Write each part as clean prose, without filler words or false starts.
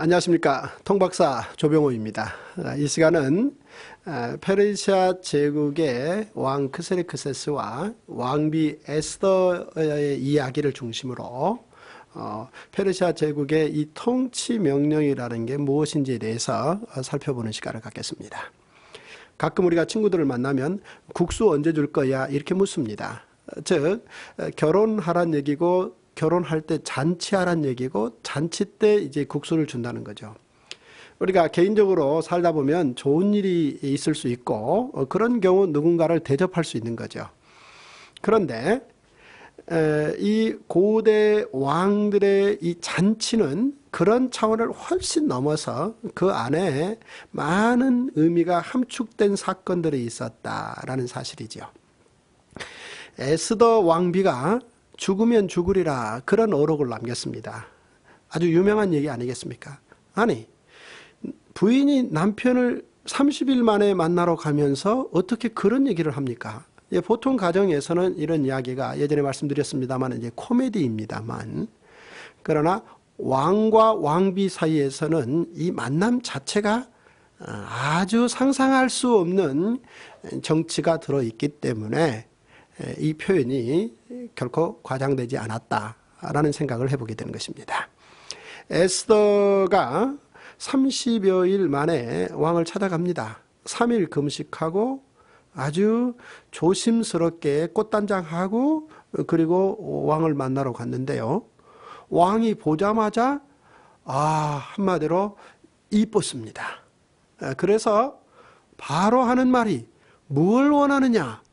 안녕하십니까. 통박사 조병호입니다. 이 시간은 페르시아 제국의 왕 크세르크세스와 왕비 에스더의 이야기를 중심으로 페르시아 제국의 이 통치 명령이라는 게 무엇인지에 대해서 살펴보는 시간을 갖겠습니다. 가끔 우리가 친구들을 만나면 국수 언제 줄 거야 이렇게 묻습니다. 즉 결혼하란 얘기고 결혼할 때 잔치하란 얘기고 잔치 때 이제 국수를 준다는 거죠. 우리가 개인적으로 살다 보면 좋은 일이 있을 수 있고 그런 경우 누군가를 대접할 수 있는 거죠. 그런데 이 고대 왕들의 이 잔치는 그런 차원을 훨씬 넘어서 그 안에 많은 의미가 함축된 사건들이 있었다라는 사실이죠. 에스더 왕비가 죽으면 죽으리라 그런 어록을 남겼습니다. 아주 유명한 얘기 아니겠습니까? 아니, 부인이 남편을 30일 만에 만나러 가면서 어떻게 그런 얘기를 합니까? 보통 가정에서는 이런 이야기가 예전에 말씀드렸습니다만 이제 코미디입니다만, 그러나 왕과 왕비 사이에서는 이 만남 자체가 아주 상상할 수 없는 정치가 들어있기 때문에 이 표현이 결코 과장되지 않았다라는 생각을 해보게 되는 것입니다. 에스더가 30여일 만에 왕을 찾아갑니다. 3일 금식하고 아주 조심스럽게 꽃단장하고 그리고 왕을 만나러 갔는데요. 왕이 보자마자 한마디로 이뻤습니다. 그래서 바로 하는 말이 뭘 원하느냐?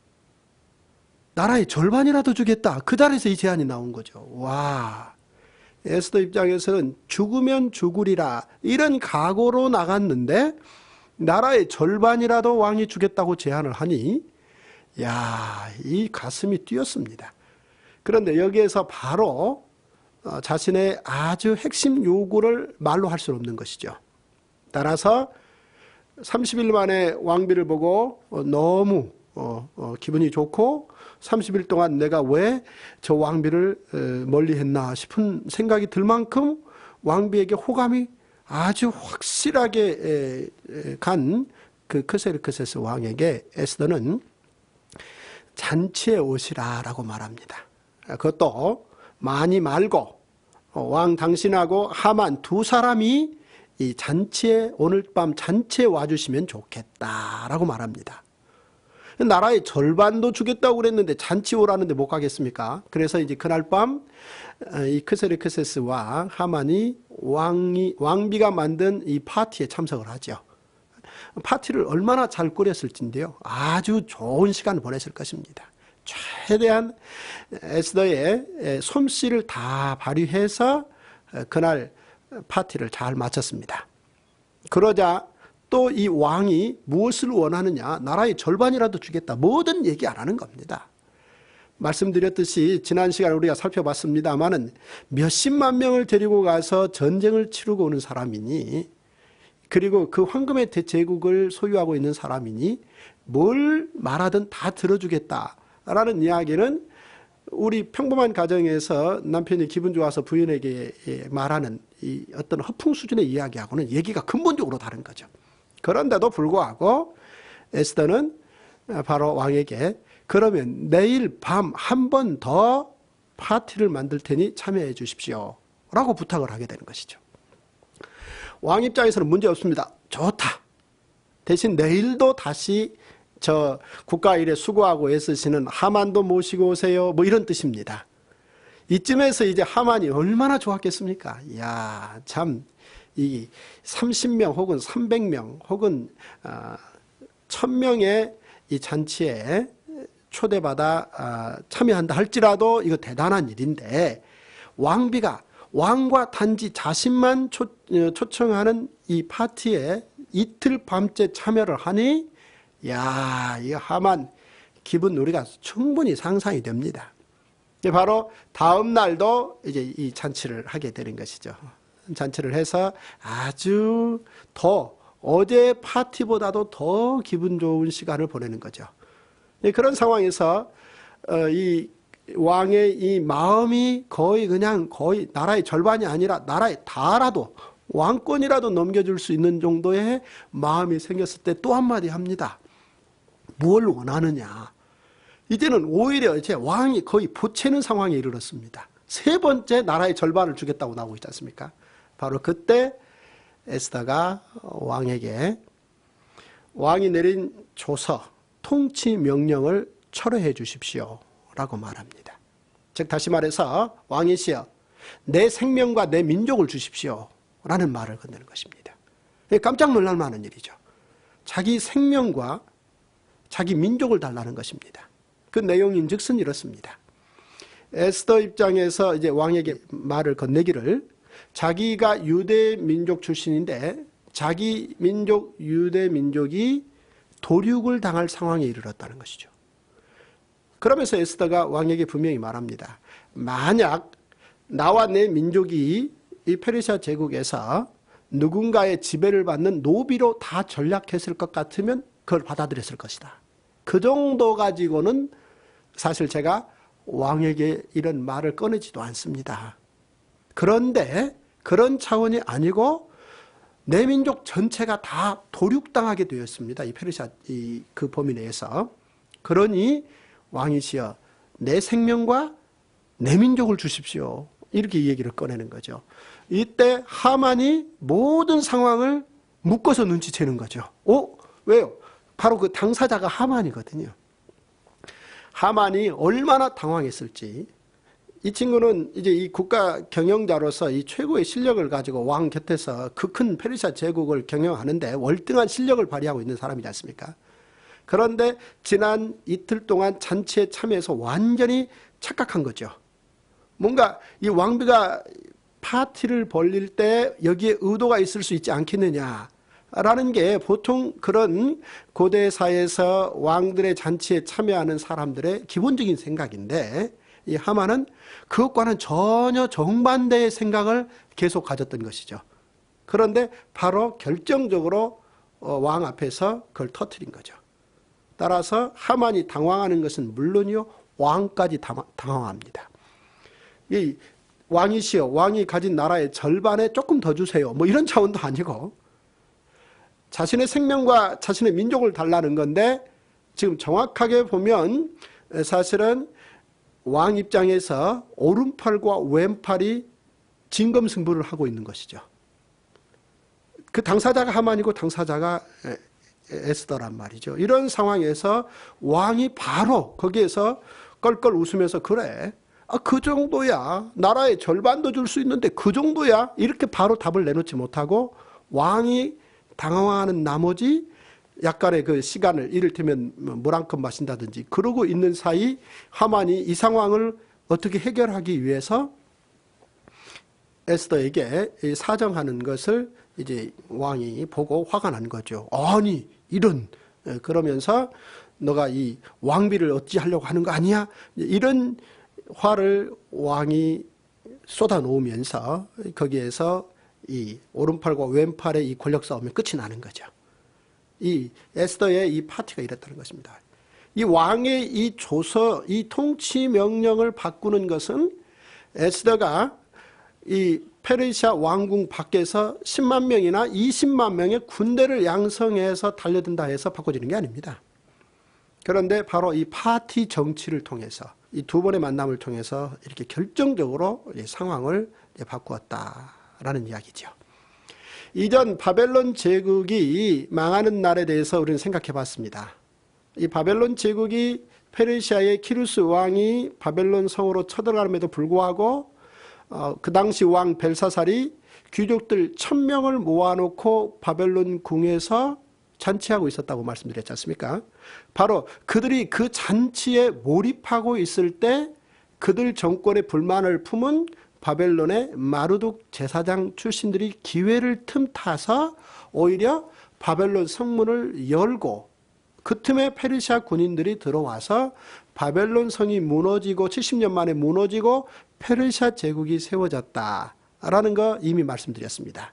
나라의 절반이라도 주겠다. 그 자리에서 이 제안이 나온 거죠. 와, 에스더 입장에서는 죽으면 죽으리라 이런 각오로 나갔는데 나라의 절반이라도 왕이 주겠다고 제안을 하니 이 가슴이 뛰었습니다. 그런데 여기에서 바로 자신의 아주 핵심 요구를 말로 할 수 없는 것이죠. 따라서 30일 만에 왕비를 보고 너무 기분이 좋고 30일 동안 내가 왜 저 왕비를 멀리 했나 싶은 생각이 들 만큼 왕비에게 호감이 아주 확실하게 간 그 크세르크세스 왕에게 에스더는 잔치에 오시라 라고 말합니다. 그것도 많이 말고 왕 당신하고 하만 두 사람이 이 잔치에 오늘 밤 잔치에 와주시면 좋겠다라고 말합니다. 나라의 절반도 주겠다고 그랬는데 잔치 오라는데 못 가겠습니까? 그래서 이제 그날 밤 이 크세르크세스와 하만이 왕비가 만든 이 파티에 참석을 하죠. 파티를 얼마나 잘 꾸렸을진데요. 아주 좋은 시간을 보냈을 것입니다. 최대한 에스더의 솜씨를 다 발휘해서 그날 파티를 잘 마쳤습니다. 그러자 또 이 왕이 무엇을 원하느냐, 나라의 절반이라도 주겠다, 뭐든 얘기 안 하는 겁니다. 말씀드렸듯이 지난 시간에 우리가 살펴봤습니다마는 몇십만 명을 데리고 가서 전쟁을 치르고 오는 사람이니, 그리고 그 황금의 제국을 소유하고 있는 사람이니 뭘 말하든 다 들어주겠다라는 이야기는 우리 평범한 가정에서 남편이 기분 좋아서 부인에게 말하는 이 어떤 허풍 수준의 이야기하고는 얘기가 근본적으로 다른 거죠. 그런데도 불구하고 에스더는 바로 왕에게 그러면 내일 밤 한 번 더 파티를 만들 테니 참여해 주십시오 라고 부탁을 하게 되는 것이죠. 왕 입장에서는 문제 없습니다. 좋다. 대신 내일도 다시 저 국가 일에 수고하고 애쓰시는 하만도 모시고 오세요. 뭐 이런 뜻입니다. 이쯤에서 이제 하만이 얼마나 좋았겠습니까? 이야, 참, 이 30명 혹은 300명 혹은 1000명의 이 잔치에 초대받아 참여한다 할지라도 이거 대단한 일인데 왕비가 왕과 단지 자신만 초청하는 이 파티에 이틀 밤째 참여를 하니 이 하만 기분 우리가 충분히 상상이 됩니다. 바로 다음 날도 이제 이 잔치를 하게 되는 것이죠. 잔치를 해서 아주 더 어제 파티보다도 더 기분 좋은 시간을 보내는 거죠. 그런 상황에서 이 왕의 이 마음이 거의 나라의 절반이 아니라 나라의 다라도 왕권이라도 넘겨줄 수 있는 정도의 마음이 생겼을 때 또 한마디 합니다. 뭘 원하느냐. 이제는 오히려 이제 왕이 거의 보채는 상황에 이르렀습니다. 세 번째 나라의 절반을 주겠다고 나오고 있지 않습니까? 바로 그때 에스더가 왕에게 왕이 내린 조서, 통치 명령을 철회해 주십시오 라고 말합니다. 즉 다시 말해서 왕이시여 내 생명과 내 민족을 주십시오 라는 말을 건네는 것입니다. 깜짝 놀랄 만한 일이죠. 자기 생명과 자기 민족을 달라는 것입니다. 그 내용인즉슨 이렇습니다. 에스더 입장에서 이제 왕에게 말을 건네기를 자기가 유대 민족 출신인데 자기 민족 유대 민족이 도륙을 당할 상황에 이르렀다는 것이죠. 그러면서 에스더가 왕에게 분명히 말합니다. 만약 나와 내 민족이 이 페르시아 제국에서 누군가의 지배를 받는 노비로 다 전락했을 것 같으면 그걸 받아들였을 것이다. 그 정도 가지고는 사실 제가 왕에게 이런 말을 꺼내지도 않습니다. 그런데 그런 차원이 아니고 내 민족 전체가 다 도륙당하게 되었습니다. 이 페르시아 그 범위 내에서. 그러니 왕이시여 내 생명과 내 민족을 주십시오. 이렇게 이 얘기를 꺼내는 거죠. 이때 하만이 모든 상황을 묶어서 눈치채는 거죠. 왜요? 바로 그 당사자가 하만이거든요. 하만이 얼마나 당황했을지. 이 친구는 이제 이 국가 경영자로서 이 최고의 실력을 가지고 왕 곁에서 그 큰 페르시아 제국을 경영하는데 월등한 실력을 발휘하고 있는 사람이지 않습니까? 그런데 지난 이틀 동안 잔치에 참여해서 완전히 착각한 거죠. 뭔가 이 왕비가 파티를 벌릴 때 여기에 의도가 있을 수 있지 않겠느냐라는 게 보통 그런 고대사에서 왕들의 잔치에 참여하는 사람들의 기본적인 생각인데 이 하만은 그것과는 전혀 정반대의 생각을 계속 가졌던 것이죠. 그런데 바로 결정적으로 왕 앞에서 그걸 터뜨린 거죠. 따라서 하만이 당황하는 것은 물론이요 왕까지 당황합니다. 이 왕이시여 왕이 가진 나라의 절반에 조금 더 주세요. 뭐 이런 차원도 아니고 자신의 생명과 자신의 민족을 달라는 건데 지금 정확하게 보면 사실은 왕 입장에서 오른팔과 왼팔이 진검승부를 하고 있는 것이죠. 그 당사자가 하만이고 당사자가 에스더란 말이죠. 이런 상황에서 왕이 바로 거기에서 껄껄 웃으면서 그래 그 정도야 나라의 절반도 줄 수 있는데 그 정도야 이렇게 바로 답을 내놓지 못하고 왕이 당황하는 나머지 약간의 그 시간을 이를테면 물 한 컵 마신다든지 그러고 있는 사이 하만이 이 상황을 어떻게 해결하기 위해서 에스더에게 사정하는 것을 이제 왕이 보고 화가 난 거죠. 아니 이런 그러면서 너가 이 왕비를 어찌하려고 하는 거 아니야? 이런 화를 왕이 쏟아놓으면서 거기에서 이 오른팔과 왼팔의 이 권력 싸움이 끝이 나는 거죠. 이 에스더의 이 파티가 이랬다는 것입니다. 이 왕의 이 조서, 이 통치 명령을 바꾸는 것은 에스더가 이 페르시아 왕궁 밖에서 10만 명이나 20만 명의 군대를 양성해서 달려든다 해서 바꿔지는 게 아닙니다. 그런데 바로 이 파티 정치를 통해서 이 두 번의 만남을 통해서 이렇게 결정적으로 상황을 바꾸었다라는 이야기죠. 이전 바벨론 제국이 망하는 날에 대해서 우리는 생각해 봤습니다. 이 바벨론 제국이 페르시아의 키루스 왕이 바벨론 성으로 쳐들어감에도 불구하고 그 당시 왕 벨사살이 귀족들 1000명을 모아놓고 바벨론 궁에서 잔치하고 있었다고 말씀드렸지 않습니까? 바로 그들이 그 잔치에 몰입하고 있을 때 그들 정권의 불만을 품은 바벨론의 마르둑 제사장 출신들이 기회를 틈타서 오히려 바벨론 성문을 열고 그 틈에 페르시아 군인들이 들어와서 바벨론 성이 무너지고 70년 만에 무너지고 페르시아 제국이 세워졌다라는 거 이미 말씀드렸습니다.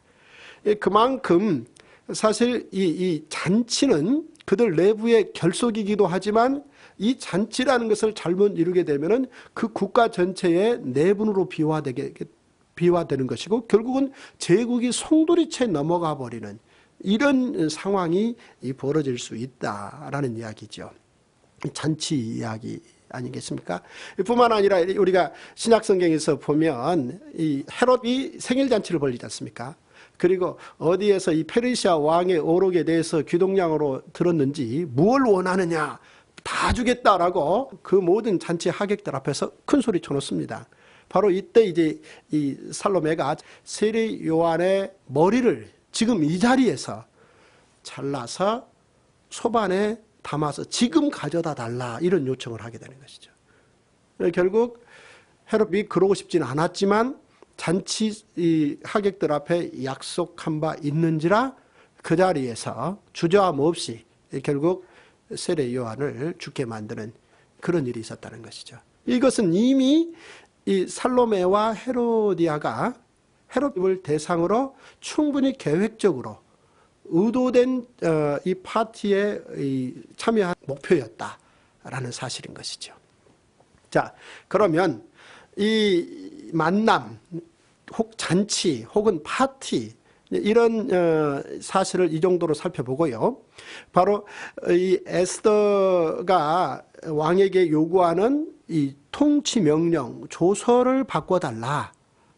그만큼 사실 이 잔치는 그들 내부의 결속이기도 하지만 이 잔치라는 것을 잘못 이루게 되면은 그 국가 전체의 내분으로 비화되게 비화되는 것이고 결국은 제국이 송두리째 넘어가 버리는 이런 상황이 벌어질 수 있다라는 이야기죠. 잔치 이야기 아니겠습니까? 뿐만 아니라 우리가 신약성경에서 보면 이 헤롯이 생일잔치를 벌리지 않습니까? 그리고 어디에서 이 페르시아 왕의 오록에 대해서 귀동냥으로 들었는지 무엇을 원하느냐 다 주겠다라고 그 모든 잔치 하객들 앞에서 큰 소리 쳐놓습니다. 바로 이때 이제 이 살로메가 세례 요한의 머리를 지금 이 자리에서 잘라서 소반에 담아서 지금 가져다 달라 이런 요청을 하게 되는 것이죠. 결국 헤롯이 그러고 싶지는 않았지만 잔치 이 하객들 앞에 약속한 바 있는지라 그 자리에서 주저함 없이 결국 세례 요한을 죽게 만드는 그런 일이 있었다는 것이죠. 이것은 이미 이 살로메와 헤로디아가 헤롯을 대상으로 충분히 계획적으로 의도된 이 파티에 참여한 목표였다라는 사실인 것이죠. 자, 그러면 이 만남, 혹 잔치, 혹은 파티 이런 사실을 이 정도로 살펴보고요. 바로 이 에스더가 왕에게 요구하는 이 통치 명령, 조서를 바꿔달라.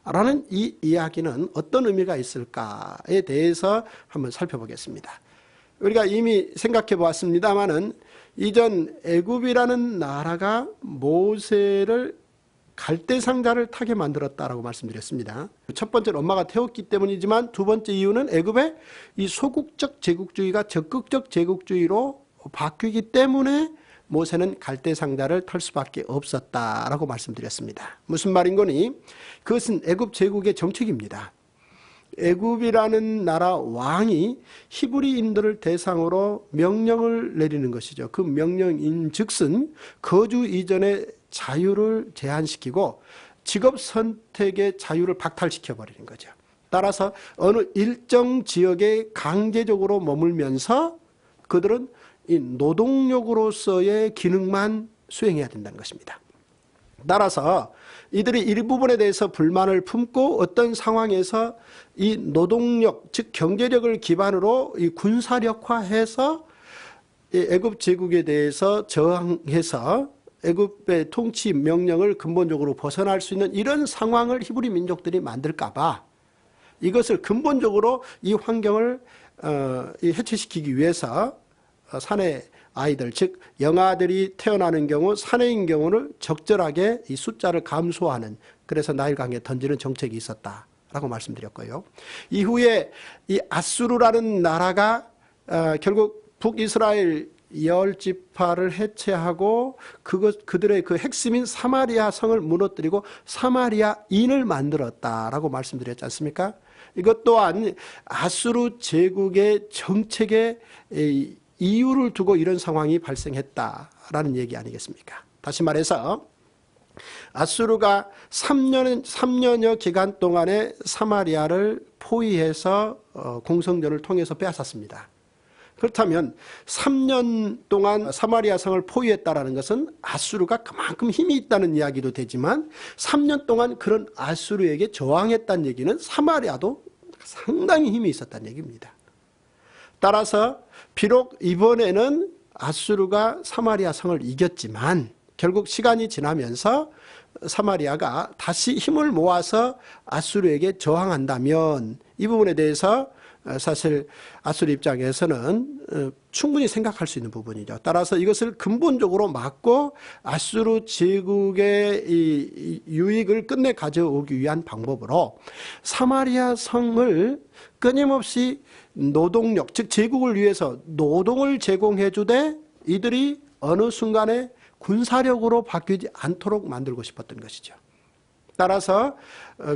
라는 이 이야기는 어떤 의미가 있을까에 대해서 한번 살펴보겠습니다. 우리가 이미 생각해 보았습니다마는 이전 애굽이라는 나라가 모세를 갈대상자를 타게 만들었다라고 말씀드렸습니다. 첫 번째는 엄마가 태웠기 때문이지만 두 번째 이유는 애굽의 이 소국적 제국주의가 적극적 제국주의로 바뀌기 때문에 모세는 갈대상자를 탈 수밖에 없었다라고 말씀드렸습니다. 무슨 말인 거니? 그것은 애굽 제국의 정책입니다. 애굽이라는 나라 왕이 히브리인들을 대상으로 명령을 내리는 것이죠. 그 명령인 즉슨 거주 이전의 자유를 제한시키고 직업 선택의 자유를 박탈시켜 버리는 거죠. 따라서 어느 일정 지역에 강제적으로 머물면서 그들은 이 노동력으로서의 기능만 수행해야 된다는 것입니다. 따라서 이들이 일부분에 대해서 불만을 품고 어떤 상황에서 이 노동력, 즉 경제력을 기반으로 이 군사력화해서 애굽 제국에 대해서 저항해서 애굽의 통치 명령을 근본적으로 벗어날 수 있는 이런 상황을 히브리 민족들이 만들까 봐 이것을 근본적으로 이 환경을 해체시키기 위해서 사내 아이들, 즉 영아들이 태어나는 경우 사내인 경우를 적절하게 이 숫자를 감소하는, 그래서 나일강에 던지는 정책이 있었다라고 말씀드렸고요. 이후에 이 아수르라는 나라가 결국 북이스라엘 10지파를 해체하고 그들의 그 핵심인 사마리아 성을 무너뜨리고 사마리아인을 만들었다라고 말씀드렸지 않습니까? 이것 또한 아수르 제국의 정책에 이유를 두고 이런 상황이 발생했다라는 얘기 아니겠습니까? 다시 말해서 아수르가 3년여 기간 동안에 사마리아를 포위해서 공성전을 통해서 빼앗았습니다. 그렇다면 3년 동안 사마리아 성을 포위했다는 것은 아수르가 그만큼 힘이 있다는 이야기도 되지만 3년 동안 그런 아수르에게 저항했다는 얘기는 사마리아도 상당히 힘이 있었다는 얘기입니다. 따라서 비록 이번에는 아수르가 사마리아 성을 이겼지만 결국 시간이 지나면서 사마리아가 다시 힘을 모아서 아수르에게 저항한다면 이 부분에 대해서 사실 아수르 입장에서는 충분히 생각할 수 있는 부분이죠. 따라서 이것을 근본적으로 막고 아수르 제국의 이 유익을 끝내 가져오기 위한 방법으로 사마리아 성을 끊임없이 노동력, 즉 제국을 위해서 노동을 제공해 주되 이들이 어느 순간에 군사력으로 바뀌지 않도록 만들고 싶었던 것이죠. 따라서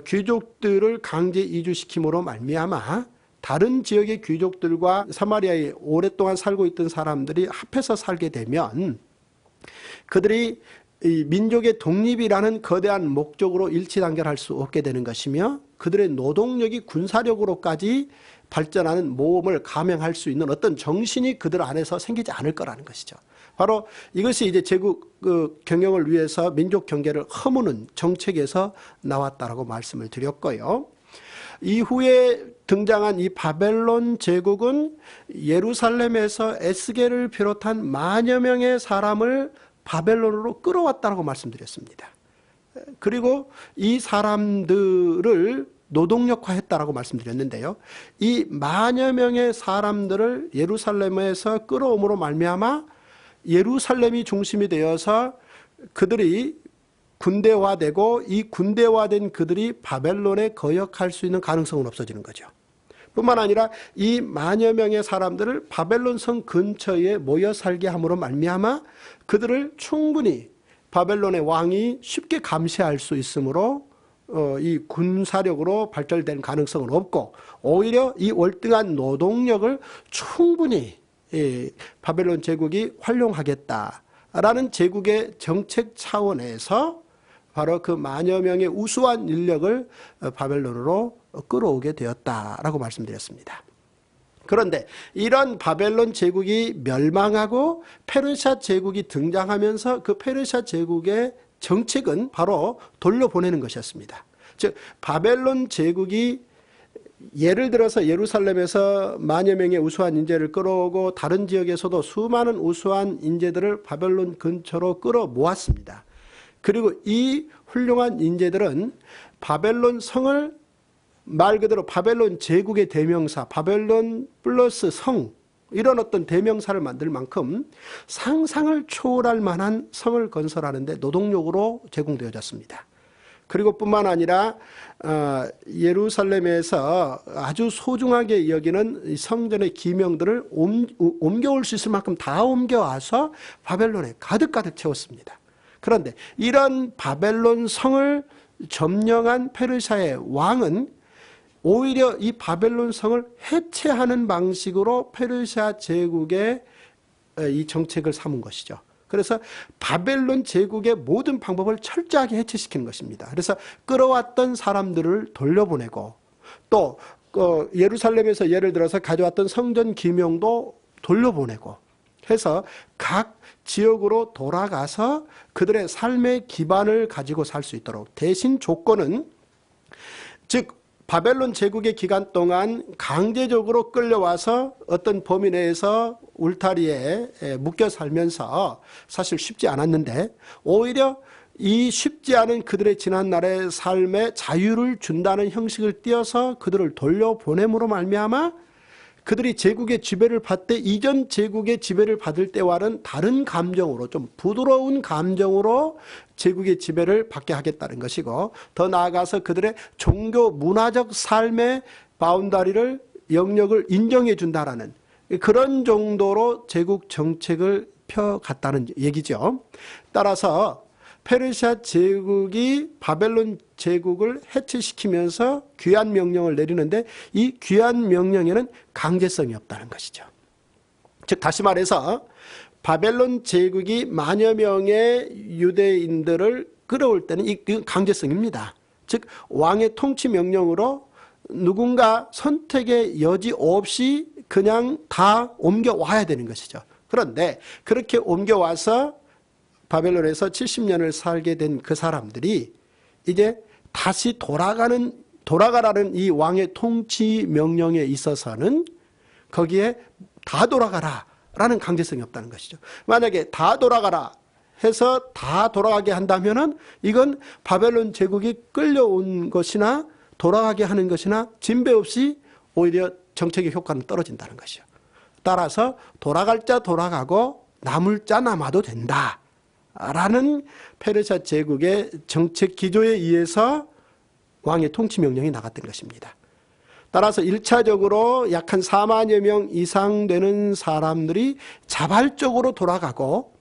귀족들을 강제 이주시킴으로 말미암아 다른 지역의 귀족들과 사마리아에 오랫동안 살고 있던 사람들이 합해서 살게 되면 그들이 이 민족의 독립이라는 거대한 목적으로 일치단결할 수 없게 되는 것이며 그들의 노동력이 군사력으로까지 발전하는 모험을 감행할 수 있는 어떤 정신이 그들 안에서 생기지 않을 거라는 것이죠. 바로 이것이 이제 제국 경영을 위해서 민족 경계를 허무는 정책에서 나왔다라고 말씀을 드렸고요. 이후에 등장한 이 바벨론 제국은 예루살렘에서 에스겔을 비롯한 만여 명의 사람을 바벨론으로 끌어왔다고 말씀드렸습니다. 그리고 이 사람들을 노동력화했다라고 말씀드렸는데요. 이 만여 명의 사람들을 예루살렘에서 끌어옴으로 말미암아 예루살렘이 중심이 되어서 그들이 군대화되고 이 군대화된 그들이 바벨론에 거역할 수 있는 가능성은 없어지는 거죠. 뿐만 아니라 이 만여 명의 사람들을 바벨론 성 근처에 모여 살게 함으로 말미암아 그들을 충분히 바벨론의 왕이 쉽게 감시할 수 있으므로 이 군사력으로 발달될 가능성은 없고 오히려 이 월등한 노동력을 충분히 바벨론 제국이 활용하겠다라는 제국의 정책 차원에서 바로 그 만여 명의 우수한 인력을 바벨론으로 끌어오게 되었다라고 말씀드렸습니다. 그런데 이런 바벨론 제국이 멸망하고 페르시아 제국이 등장하면서 그 페르시아 제국의 정책은 바로 돌려보내는 것이었습니다. 즉 바벨론 제국이 예를 들어서 예루살렘에서 만여 명의 우수한 인재를 끌어오고 다른 지역에서도 수많은 우수한 인재들을 바벨론 근처로 끌어모았습니다. 그리고 이 훌륭한 인재들은 바벨론 성을 말 그대로 바벨론 제국의 대명사, 바벨론 플러스 성, 이런 어떤 대명사를 만들 만큼 상상을 초월할 만한 성을 건설하는데 노동력으로 제공되어졌습니다. 그리고 뿐만 아니라 예루살렘에서 아주 소중하게 여기는 성전의 기명들을 옮겨올 수 있을 만큼 다 옮겨와서 바벨론에 가득가득 채웠습니다. 그런데 이런 바벨론 성을 점령한 페르시아의 왕은 오히려 이 바벨론 성을 해체하는 방식으로 페르시아 제국의 이 정책을 삼은 것이죠. 그래서 바벨론 제국의 모든 방법을 철저하게 해체시키는 것입니다. 그래서 끌어왔던 사람들을 돌려보내고 또 예루살렘에서 예를 들어서 가져왔던 성전 기명도 돌려보내고 해서 각 지역으로 돌아가서 그들의 삶의 기반을 가지고 살 수 있도록 대신 조건은 즉 바벨론 제국의 기간 동안 강제적으로 끌려와서 어떤 범위 내에서 울타리에 묶여 살면서 사실 쉽지 않았는데 오히려 이 쉽지 않은 그들의 지난날의 삶에 자유를 준다는 형식을 띄어서 그들을 돌려보냄으로 말미암아 그들이 제국의 지배를 받되 이전 제국의 지배를 받을 때와는 다른 감정으로 좀 부드러운 감정으로 제국의 지배를 받게 하겠다는 것이고 더 나아가서 그들의 종교 문화적 삶의 바운다리를 영역을 인정해 준다라는 그런 정도로 제국 정책을 펴갔다는 얘기죠. 따라서 페르시아 제국이 바벨론 제국을 해체시키면서 귀환 명령을 내리는데 이 귀환 명령에는 강제성이 없다는 것이죠. 즉 다시 말해서 바벨론 제국이 만여 명의 유대인들을 끌어올 때는 이 강제성입니다. 즉 왕의 통치 명령으로 누군가 선택의 여지 없이 그냥 다 옮겨와야 되는 것이죠. 그런데 그렇게 옮겨와서 바벨론에서 70년을 살게 된 그 사람들이 이제 다시 돌아가라는 이 왕의 통치 명령에 있어서는 거기에 다 돌아가라 라는 강제성이 없다는 것이죠. 만약에 다 돌아가라 해서 다 돌아가게 한다면은 이건 바벨론 제국이 끌려온 것이나 돌아가게 하는 것이나 진배 없이 오히려 정책의 효과는 떨어진다는 것이죠. 따라서 돌아갈 자 돌아가고 남을 자 남아도 된다 라는 페르시아 제국의 정책 기조에 의해서 왕의 통치 명령이 나갔던 것입니다. 따라서 1차적으로 약 한 4만여 명 이상 되는 사람들이 자발적으로 돌아가고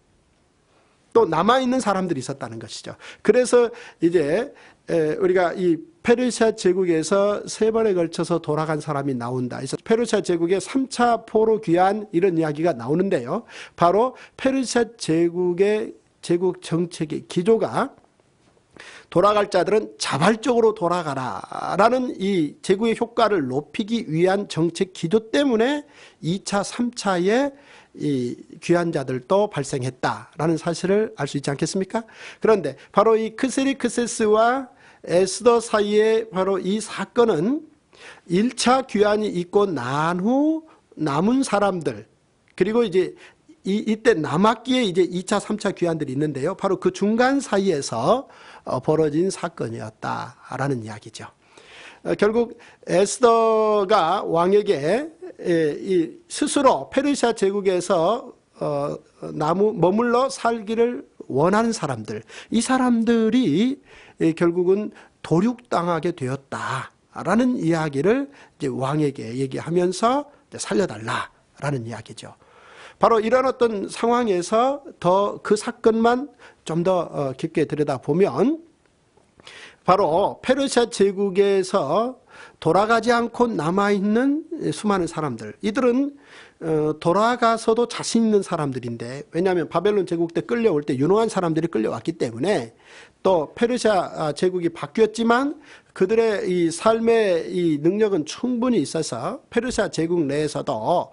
또 남아있는 사람들이 있었다는 것이죠. 그래서 이제 우리가 이 페르시아 제국에서 3번에 걸쳐서 돌아간 사람이 나온다. 그래서 페르시아 제국의 3차 포로 귀환 이런 이야기가 나오는데요. 바로 페르시아 제국의 제국 정책의 기조가 돌아갈 자들은 자발적으로 돌아가라라는 이 제국의 효과를 높이기 위한 정책 기조 때문에 2차, 3차에 이 귀한 자들도 발생했다라는 사실을 알 수 있지 않겠습니까? 그런데 바로 이 크세리크세스와 에스더 사이에 바로 이 사건은 1차 귀환이 있고 난 후 남은 사람들, 그리고 이제 이때 남았기에 이제 2차, 3차 귀환들이 있는데요. 바로 그 중간 사이에서 벌어진 사건이었다라는 이야기죠. 결국 에스더가 왕에게 스스로 페르시아 제국에서 머물러 살기를 원하는 사람들, 이 사람들이 결국은 도륙당하게 되었다라는 이야기를 이제 왕에게 얘기하면서 살려달라라는 이야기죠. 바로 이런 어떤 상황에서 더 그 사건만 좀 더 깊게 들여다보면 바로 페르시아 제국에서 돌아가지 않고 남아있는 수많은 사람들, 이들은 돌아가서도 자신 있는 사람들인데, 왜냐하면 바벨론 제국 때 끌려올 때 유능한 사람들이 끌려왔기 때문에, 또 페르시아 제국이 바뀌었지만 그들의 이 삶의 이 능력은 충분히 있어서 페르시아 제국 내에서도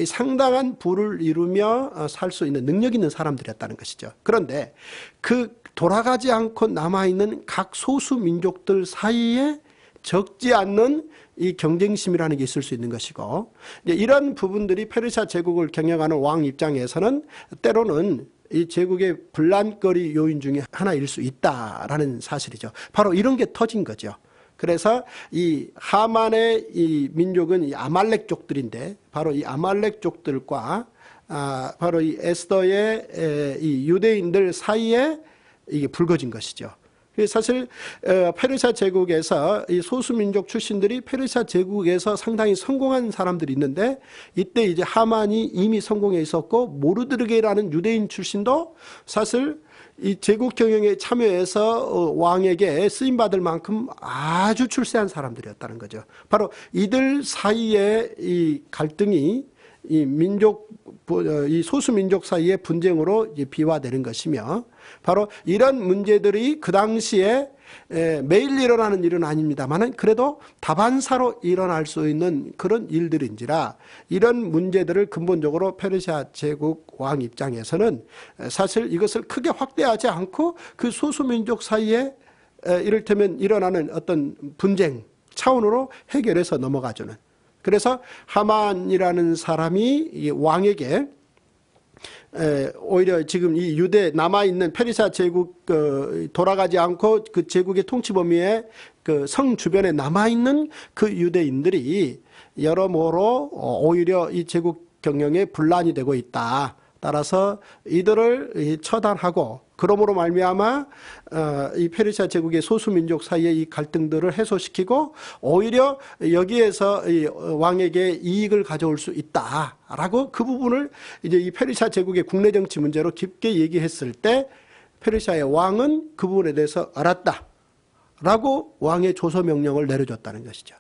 상당한 부를 이루며 살 수 있는 능력 있는 사람들이었다는 것이죠. 그런데 그 돌아가지 않고 남아있는 각 소수 민족들 사이에 적지 않는 이 경쟁심이라는 게 있을 수 있는 것이고, 이런 부분들이 페르시아 제국을 경영하는 왕 입장에서는 때로는 이 제국의 분란거리 요인 중에 하나일 수 있다라는 사실이죠. 바로 이런 게 터진 거죠. 그래서 이 하만의 이 민족은 이 아말렉족들인데, 바로 이 아말렉족들과 바로 이 에스더의 이 유대인들 사이에 이게 불거진 것이죠. 사실 페르시아 제국에서 이 소수민족 출신들이 페르시아 제국에서 상당히 성공한 사람들이 있는데, 이때 이제 하만이 이미 성공해 있었고 모르드르게라는 유대인 출신도 사실 이 제국 경영에 참여해서 왕에게 쓰임받을 만큼 아주 출세한 사람들이었다는 거죠. 바로 이들 사이에 이 갈등이 이 소수민족 사이의 분쟁으로 비화되는 것이며, 바로 이런 문제들이 그 당시에 매일 일어나는 일은 아닙니다만 그래도 다반사로 일어날 수 있는 그런 일들인지라, 이런 문제들을 근본적으로 페르시아 제국 왕 입장에서는 사실 이것을 크게 확대하지 않고 그 소수민족 사이에 이를테면 일어나는 어떤 분쟁 차원으로 해결해서 넘어가주는, 그래서 하만이라는 사람이 왕에게 오히려 지금 이 유대 남아있는 페르시아 제국 돌아가지 않고 그 제국의 통치 범위에 그 성 주변에 남아있는 그 유대인들이 여러모로 오히려 이 제국 경영에 분란이 되고 있다. 따라서 이들을 처단하고, 그러므로 말미암아 이 페르시아 제국의 소수민족 사이의 이 갈등들을 해소시키고 오히려 여기에서 이 왕에게 이익을 가져올 수 있다라고 그 부분을 이제 이 페르시아 제국의 국내 정치 문제로 깊게 얘기했을 때, 페르시아의 왕은 그 부분에 대해서 알았다라고 왕의 조서 명령을 내려줬다는 것이죠.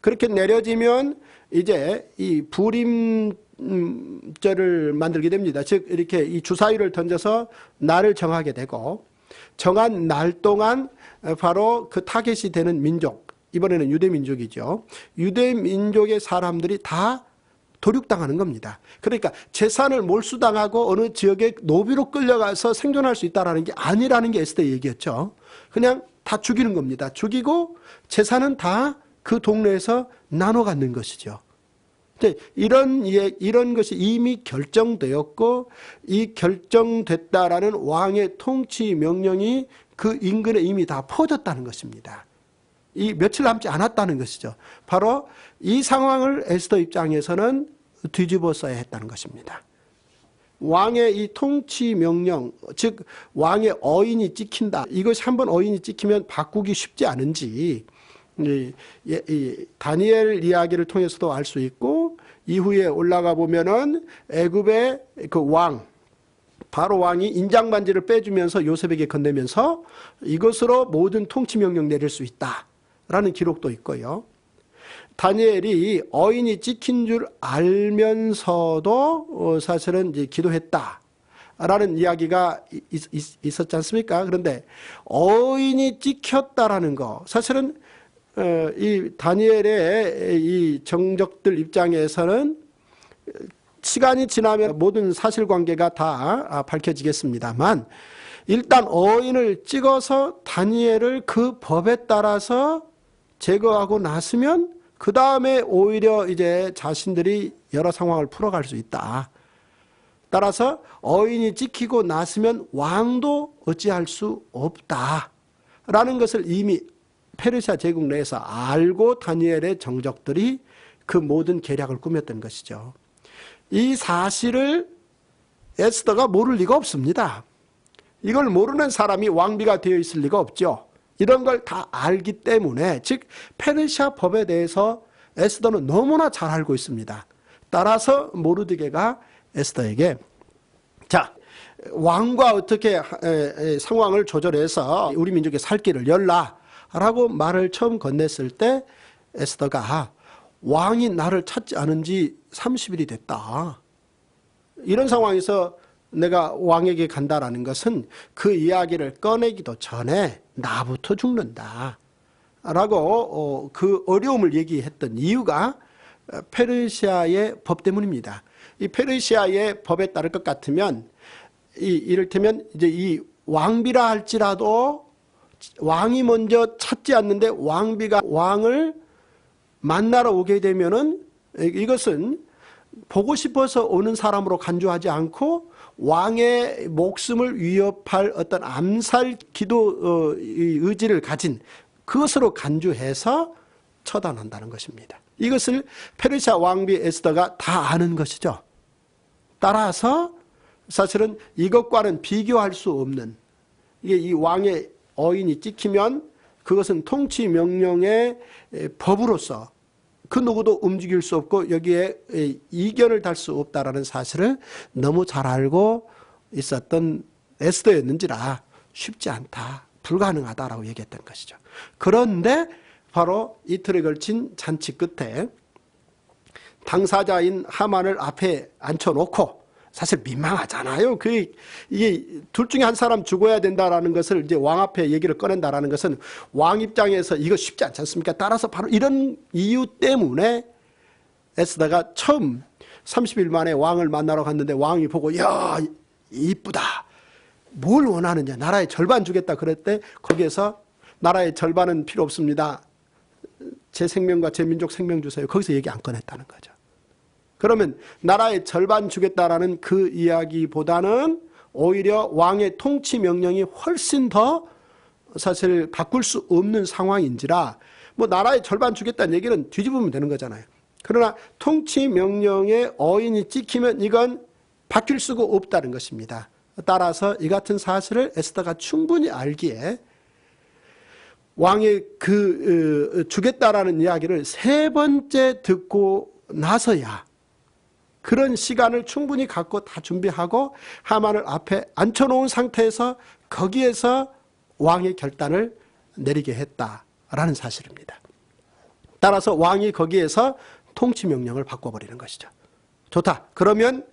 그렇게 내려지면 이제 이 부림절을 만들게 됩니다. 즉 이렇게 이 주사위를 던져서 날을 정하게 되고, 정한 날 동안 바로 그 타겟이 되는 민족, 이번에는 유대민족이죠. 유대민족의 사람들이 다 도륙당하는 겁니다. 그러니까 재산을 몰수당하고 어느 지역에 노비로 끌려가서 생존할 수 있다는 게 아니라는 게 에스더의 얘기였죠. 그냥 다 죽이는 겁니다. 죽이고 재산은 다 그 동네에서 나눠 갖는 것이죠. 이런 것이 이미 결정되었고, 이 결정됐다라는 왕의 통치 명령이 그 인근에 이미 다 퍼졌다는 것입니다. 이 며칠 남지 않았다는 것이죠. 바로 이 상황을 에스더 입장에서는 뒤집어 써야 했다는 것입니다. 왕의 이 통치 명령, 즉 왕의 어인이 찍힌다. 이것이 한번 어인이 찍히면 바꾸기 쉽지 않은지 이 다니엘 이야기를 통해서도 알 수 있고, 이후에 올라가 보면은 애굽의 그 왕, 바로 왕이 인장 반지를 빼주면서 요셉에게 건네면서 이것으로 모든 통치 명령 내릴 수 있다라는 기록도 있고요. 다니엘이 어인이 찍힌 줄 알면서도 사실은 이제 기도했다라는 이야기가 있었지 않습니까? 그런데 어인이 찍혔다라는 거, 사실은 이 다니엘의 이 정적들 입장에서는 시간이 지나면 모든 사실관계가 다 밝혀지겠습니다만 일단 어인을 찍어서 다니엘을 그 법에 따라서 제거하고 났으면 그 다음에 오히려 이제 자신들이 여러 상황을 풀어갈 수 있다. 따라서 어인이 찍히고 났으면 왕도 어찌할 수 없다. 라는 것을 이미 페르시아 제국 내에서 알고 다니엘의 정적들이 그 모든 계략을 꾸몄던 것이죠. 이 사실을 에스더가 모를 리가 없습니다. 이걸 모르는 사람이 왕비가 되어 있을 리가 없죠. 이런 걸 다 알기 때문에, 즉 페르시아 법에 대해서 에스더는 너무나 잘 알고 있습니다. 따라서 모르드게가 에스더에게 자, 왕과 어떻게 상황을 조절해서 우리 민족의 살 길을 열라 라고 말을 처음 건넸을 때 에스더가 왕이 나를 찾지 않은 지 30일이 됐다. 이런 상황에서 내가 왕에게 간다라는 것은 그 이야기를 꺼내기도 전에 나부터 죽는다 라고 그 어려움을 얘기했던 이유가 페르시아의 법 때문입니다. 이 페르시아의 법에 따를 것 같으면 이를테면 이제 이 왕비라 할지라도 왕이 먼저 찾지 않는데 왕비가 왕을 만나러 오게 되면은 이것은 보고 싶어서 오는 사람으로 간주하지 않고 왕의 목숨을 위협할 어떤 암살 기도 의지를 가진 그것으로 간주해서 처단한다는 것입니다. 이것을 페르시아 왕비 에스더가 다 아는 것이죠. 따라서 사실은 이것과는 비교할 수 없는, 이게 이 왕의 어인이 찍히면 그것은 통치 명령의 법으로서 그 누구도 움직일 수 없고 여기에 이견을 달 수 없다라는 사실을 너무 잘 알고 있었던 에스더였는지라 쉽지 않다, 불가능하다라고 얘기했던 것이죠. 그런데 바로 이틀에 걸친 잔치 끝에 당사자인 하만을 앞에 앉혀놓고, 사실 민망하잖아요. 이게 둘 중에 한 사람 죽어야 된다라는 것을 이제 왕 앞에 얘기를 꺼낸다라는 것은 왕 입장에서 이거 쉽지 않지 않습니까? 따라서 바로 이런 이유 때문에 에스더가 처음 30일 만에 왕을 만나러 갔는데 왕이 보고 야 이쁘다, 뭘 원하느냐, 나라의 절반 주겠다 그랬대. 거기에서 나라의 절반은 필요 없습니다, 제 생명과 제 민족 생명 주세요, 거기서 얘기 안 꺼냈다는 거죠. 그러면 나라의 절반 주겠다라는 그 이야기보다는 오히려 왕의 통치 명령이 훨씬 더 사실 바꿀 수 없는 상황인지라 뭐 나라의 절반 주겠다는 얘기는 뒤집으면 되는 거잖아요. 그러나 통치 명령에 어인이 찍히면 이건 바뀔 수가 없다는 것입니다. 따라서 이 같은 사실을 에스더가 충분히 알기에 왕의 주겠다라는 이야기를 세 번째 듣고 나서야 그런 시간을 충분히 갖고 다 준비하고 하만을 앞에 앉혀놓은 상태에서 거기에서 왕의 결단을 내리게 했다라는 사실입니다. 따라서 왕이 거기에서 통치명령을 바꿔버리는 것이죠. 좋다. 그러면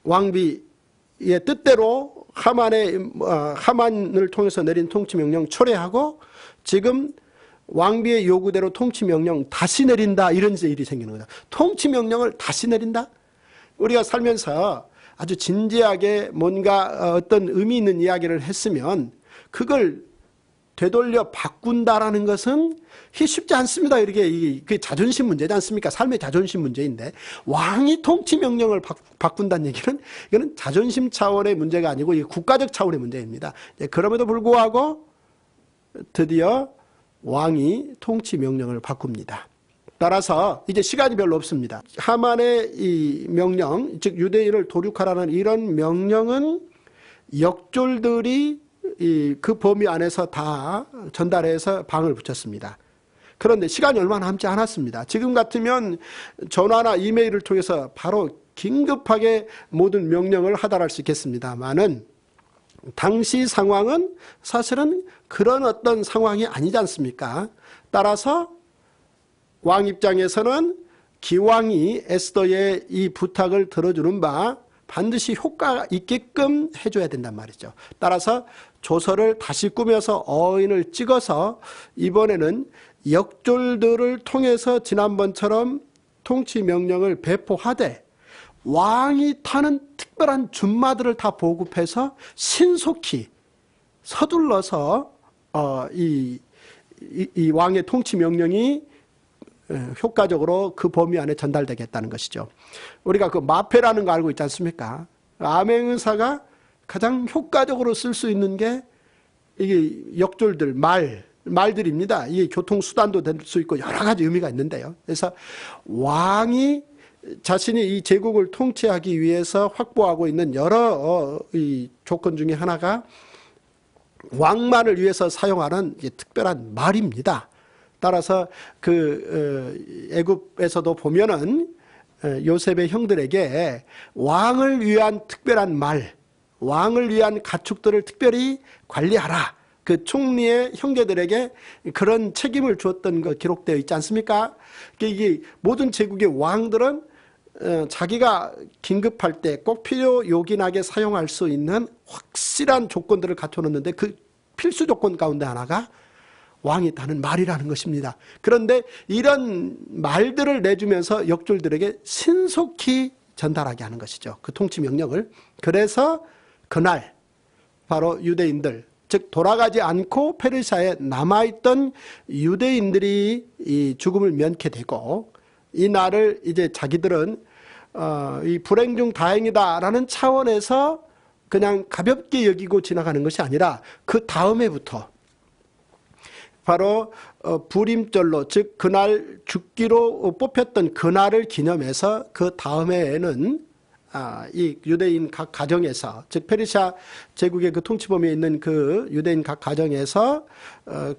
왕비의 뜻대로 하만을 통해서 내린 통치명령 철회하고 지금 왕비의 요구대로 통치명령 다시 내린다, 이런 일이 생기는 거다. 통치명령을 다시 내린다? 우리가 살면서 아주 진지하게 뭔가 어떤 의미 있는 이야기를 했으면 그걸 되돌려 바꾼다라는 것은 쉽지 않습니다. 이렇게 그 자존심 문제지 않습니까? 삶의 자존심 문제인데 왕이 통치명령을 바꾼다는 얘기는 이거는 자존심 차원의 문제가 아니고 이게 국가적 차원의 문제입니다. 그럼에도 불구하고 드디어 왕이 통치 명령을 바꿉니다. 따라서 이제 시간이 별로 없습니다. 하만의 이 명령, 즉 유대인을 도륙하라는 이런 명령은 역졸들이 그 범위 안에서 다 전달해서 방을 붙였습니다. 그런데 시간이 얼마 남지 않았습니다. 지금 같으면 전화나 이메일을 통해서 바로 긴급하게 모든 명령을 하달할 수 있겠습니다만은 당시 상황은 사실은 그런 어떤 상황이 아니지 않습니까? 따라서 왕 입장에서는 기왕이 에스더의 이 부탁을 들어주는 바 반드시 효과가 있게끔 해줘야 된단 말이죠. 따라서 조서를 다시 꾸며서 어인을 찍어서 이번에는 역졸들을 통해서 지난번처럼 통치 명령을 배포하되 왕이 타는 특별한 준마들을 다 보급해서 신속히 서둘러서 이 왕의 통치 명령이 효과적으로 그 범위 안에 전달되겠다는 것이죠. 우리가 그 마패라는 거 알고 있지 않습니까? 암행의사가 가장 효과적으로 쓸 수 있는 게 이게 역졸들, 말들입니다. 이게 교통수단도 될 수 있고 여러 가지 의미가 있는데요. 그래서 왕이 자신이 이 제국을 통치하기 위해서 확보하고 있는 여러 이 조건 중에 하나가 왕만을 위해서 사용하는 특별한 말입니다. 따라서 그 애굽에서도 보면은 요셉의 형들에게 왕을 위한 특별한 말, 왕을 위한 가축들을 특별히 관리하라. 그 총리의 형제들에게 그런 책임을 주었던 거 기록되어 있지 않습니까? 이게 모든 제국의 왕들은 자기가 긴급할 때 꼭 필요 요긴하게 사용할 수 있는 확실한 조건들을 갖춰놓는데 그 필수 조건 가운데 하나가 왕이 타는 말이라는 것입니다. 그런데 이런 말들을 내주면서 역졸들에게 신속히 전달하게 하는 것이죠. 그 통치 명령을. 그래서 그날 바로 유대인들, 즉 돌아가지 않고 페르시아에 남아있던 유대인들이 이 죽음을 면케 되고 이 날을 이제 자기들은 이 불행 중 다행이다라는 차원에서 그냥 가볍게 여기고 지나가는 것이 아니라 그 다음에부터 바로 부림절로, 즉 그날 죽기로 뽑혔던 그날을 기념해서 그 다음에는 이 유대인 각 가정에서, 즉 페르시아 제국의 그 통치 범위에 있는 그 유대인 각 가정에서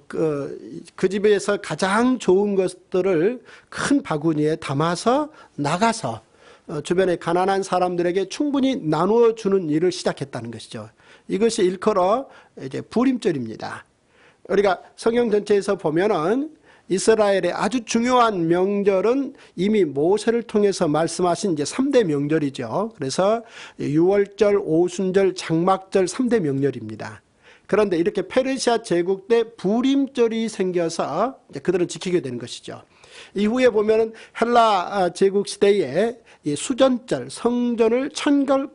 그 집에서 가장 좋은 것들을 큰 바구니에 담아서 나가서 주변의 가난한 사람들에게 충분히 나누어 주는 일을 시작했다는 것이죠. 이것이 일컬어 이제 부림절입니다. 우리가 성경 전체에서 보면은 이스라엘의 아주 중요한 명절은 이미 모세를 통해서 말씀하신 이제 3대 명절이죠. 그래서 유월절, 오순절, 장막절 3대 명절입니다. 그런데 이렇게 페르시아 제국 때 부림절이 생겨서 이제 그들은 지키게 되는 것이죠. 이후에 보면은 헬라 제국 시대에 이 수전절, 성전을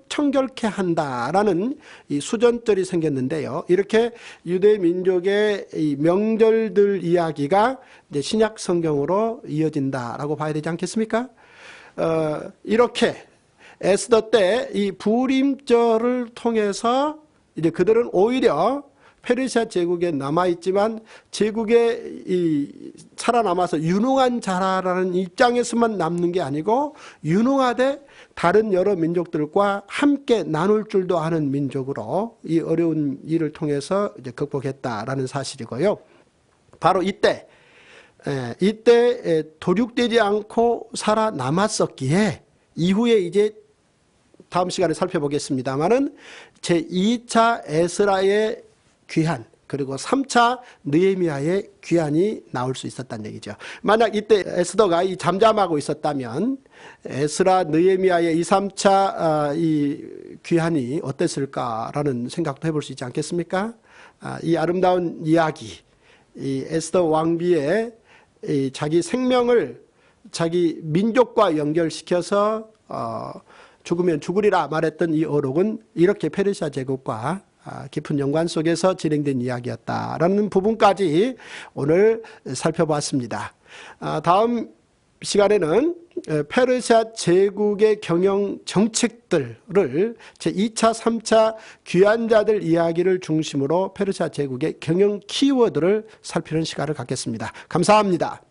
청결케 한다라는 이 수전절이 생겼는데요. 이렇게 유대 민족의 이 명절들 이야기가 이제 신약 성경으로 이어진다라고 봐야 되지 않겠습니까? 이렇게 에스더 때 이 부림절을 통해서 이제 그들은 오히려 페르시아 제국에 남아있지만 제국에 이 살아남아서 유능한 자라라는 입장에서만 남는 게 아니고 유능하되 다른 여러 민족들과 함께 나눌 줄도 아는 민족으로 이 어려운 일을 통해서 이제 극복했다라는 사실이고요. 바로 이때 도륙되지 않고 살아남았었기에 이후에 이제 다음 시간에 살펴보겠습니다만은 제2차 에스라의 귀환, 그리고 3차 느헤미야의 귀환이 나올 수 있었다는 얘기죠. 만약 이때 에스더가 이 잠잠하고 있었다면 에스라, 느헤미야의 2, 3차 이 귀환이 어땠을까라는 생각도 해볼 수 있지 않겠습니까? 이 아름다운 이야기, 이 에스더 왕비의 이 자기 생명을 자기 민족과 연결시켜서 죽으면 죽으리라 말했던 이 어록은 이렇게 페르시아 제국과 깊은 연관 속에서 진행된 이야기였다라는 부분까지 오늘 살펴봤습니다. 다음 시간에는 페르시아 제국의 경영 정책들을 제2차, 3차 귀환자들 이야기를 중심으로 페르시아 제국의 경영 키워드를 살피는 시간을 갖겠습니다. 감사합니다.